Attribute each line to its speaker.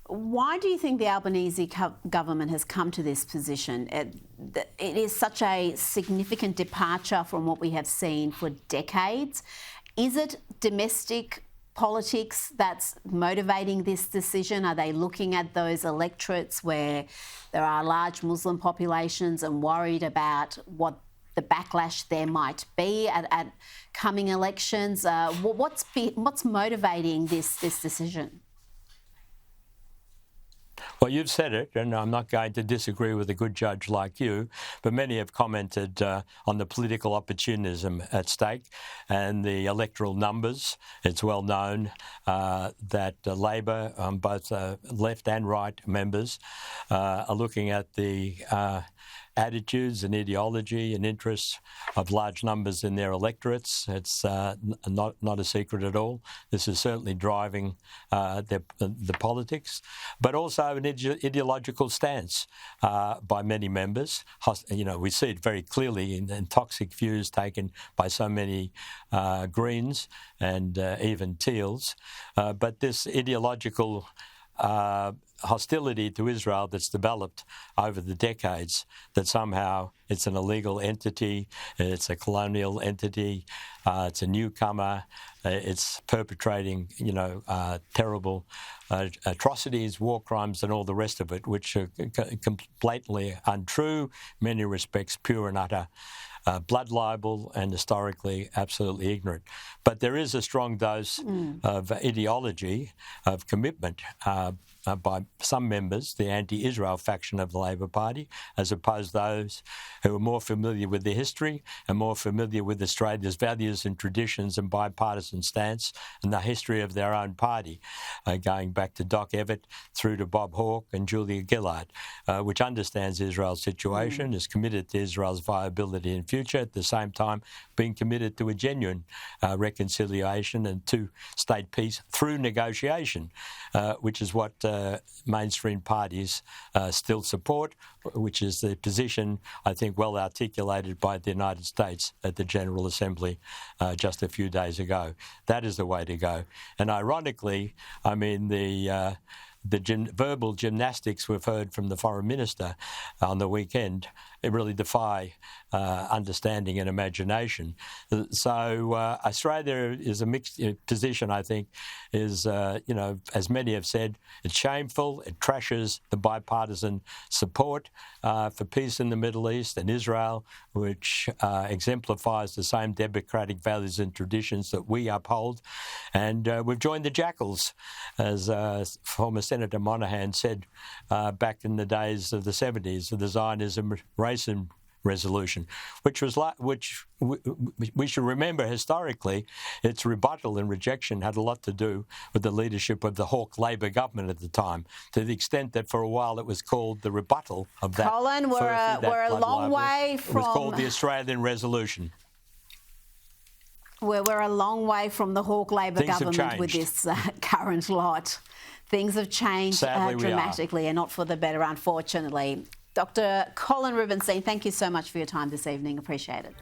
Speaker 1: Why do you think the Albanese government has come to this position? It is such a significant departure from what we have seen for decades. Is it domestic politics that's motivating this decision? Are they looking at those electorates where there are large Muslim populations and worried about what the backlash there might be at coming elections? What's motivating this decision?
Speaker 2: Well, you've said it, and I'm not going to disagree with a good judge like you, but many have commented on the political opportunism at stake and the electoral numbers. It's well known that Labor, both left and right members, are looking at the attitudes and ideology and interests of large numbers in their electorates. It's not a secret at all. This is certainly driving the politics, but also an ideological stance by many members. We see it very clearly in toxic views taken by so many Greens and even Teals. But this ideological hostility to Israel that's developed over the decades, that somehow it's an illegal entity, it's a colonial entity, it's a newcomer, it's perpetrating, terrible atrocities, war crimes and all the rest of it, which are blatantly untrue, in many respects pure and utter blood libel and historically absolutely ignorant. But there is a strong dose of ideology, of commitment by some members, the anti-Israel faction of the Labor Party, as opposed to those who are more familiar with the history and more familiar with Australia's values and traditions and bipartisan stance and the history of their own party, going back to Doc Evatt through to Bob Hawke and Julia Gillard, which understands Israel's situation, is committed to Israel's viability and future, at the same time being committed to a genuine reconciliation and two-state peace through negotiation, which is what mainstream parties still support, which is the position, I think, well articulated by the United States at the General Assembly just a few days ago. That is the way to go. And ironically, I mean, the verbal gymnastics we've heard from the Foreign Minister on the weekend, it really defy understanding and imagination. So Australia is a mixed position, I think, is, as many have said, it's shameful, it trashes the bipartisan support for peace in the Middle East and Israel, which exemplifies the same democratic values and traditions that we uphold. And we've joined the jackals, as former Senator Monahan said back in the days of the 70s, of the Zionism racism resolution, which we should remember historically, its rebuttal and rejection had a lot to do with the leadership of the Hawke Labor government at the time, to the extent that for a while it was called the rebuttal of that.
Speaker 1: Colin, we're a long way from...
Speaker 2: It was called the Australian Resolution.
Speaker 1: We're a long way from the Hawke Labor government with this current lot. Things have changed dramatically, and not for the better, unfortunately. Dr. Colin Rubenstein, thank you so much for your time this evening. Appreciate it.